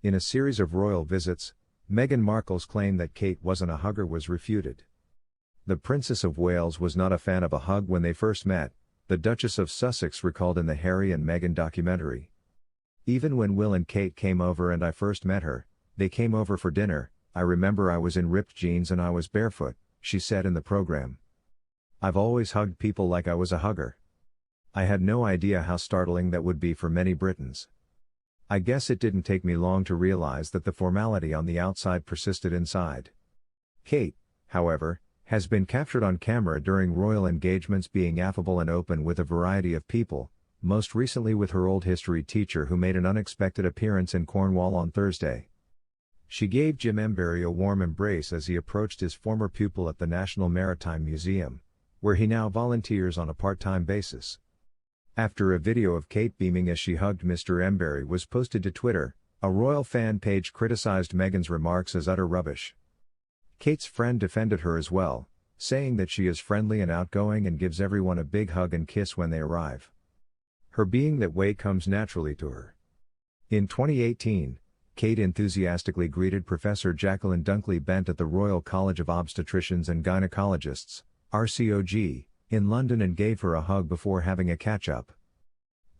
In a series of royal visits, Meghan Markle's claim that Kate wasn't a hugger was refuted. The Princess of Wales was not a fan of a hug when they first met, the Duchess of Sussex recalled in the Harry and Meghan documentary. Even when Will and Kate came over and I first met her, they came over for dinner, I remember I was in ripped jeans and I was barefoot, she said in the program. I've always hugged people like I was a hugger. I had no idea how startling that would be for many Britons. I guess it didn't take me long to realize that the formality on the outside persisted inside. Kate, however, has been captured on camera during royal engagements being affable and open with a variety of people, most recently with her old history teacher who made an unexpected appearance in Cornwall on Thursday. She gave Jim Embury a warm embrace as he approached his former pupil at the National Maritime Museum, where he now volunteers on a part-time basis. After a video of Kate beaming as she hugged Mr. Embury was posted to Twitter, a royal fan page criticized Meghan's remarks as utter rubbish. Kate's friend defended her as well, saying that she is friendly and outgoing and gives everyone a big hug and kiss when they arrive. Her being that way comes naturally to her. In 2018, Kate enthusiastically greeted Professor Jacqueline Dunkley-Bent at the Royal College of Obstetricians and Gynecologists, RCOG, in London and gave her a hug before having a catch-up.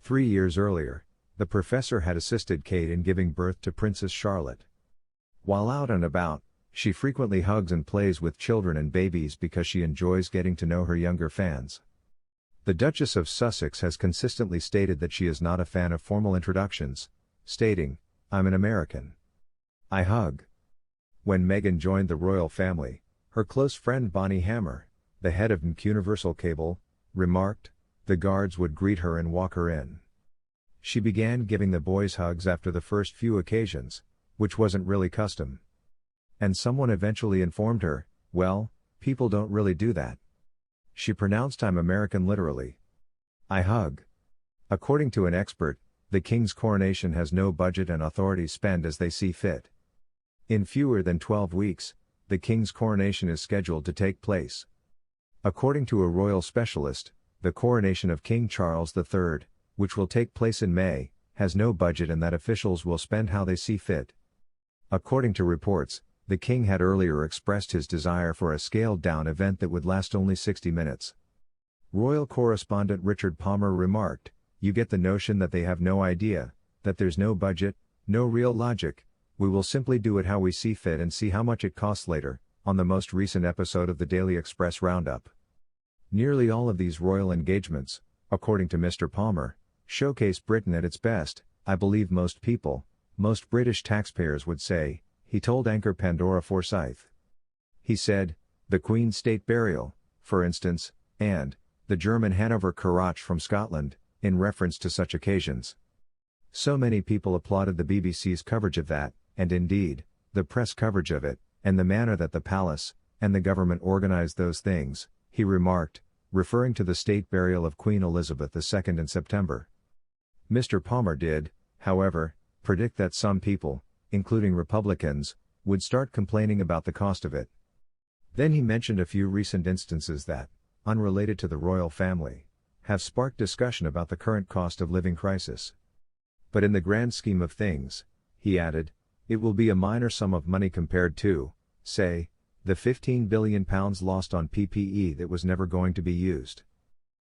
3 years earlier, the professor had assisted Kate in giving birth to Princess Charlotte. While out and about, she frequently hugs and plays with children and babies because she enjoys getting to know her younger fans. The Duchess of Sussex has consistently stated that she is not a fan of formal introductions, stating, "I'm an American. I hug." When Meghan joined the royal family, her close friend Bonnie Hammer, the head of Universal Cable, remarked, the guards would greet her and walk her in. She began giving the boys hugs after the first few occasions, which wasn't really custom. And someone eventually informed her, well, people don't really do that. She pronounced I'm American literally. I hug. According to an expert, the King's coronation has no budget and authorities spend as they see fit. In fewer than 12 weeks, the King's coronation is scheduled to take place. According to a royal specialist, the coronation of King Charles III, which will take place in May, has no budget and that officials will spend how they see fit. According to reports, the King had earlier expressed his desire for a scaled-down event that would last only 60 minutes. Royal correspondent Richard Palmer remarked, "You get the notion that they have no idea, that there's no budget, no real logic, we will simply do it how we see fit and see how much it costs later," on the most recent episode of the Daily Express Roundup. Nearly all of these royal engagements, according to Mr. Palmer, showcase Britain at its best, I believe most people, most British taxpayers would say, he told anchor Pandora Forsyth. He said, the Queen's state burial, for instance, and the German Hanover Karachi from Scotland, in reference to such occasions. So many people applauded the BBC's coverage of that, and indeed, the press coverage of it, and the manner that the palace, and the government organized those things, he remarked, referring to the state burial of Queen Elizabeth II in September. Mr. Palmer did, however, predict that some people, including Republicans, would start complaining about the cost of it. Then he mentioned a few recent instances that, unrelated to the royal family, have sparked discussion about the current cost of living crisis. But in the grand scheme of things, he added, it will be a minor sum of money compared to, say, the £15 billion lost on PPE that was never going to be used.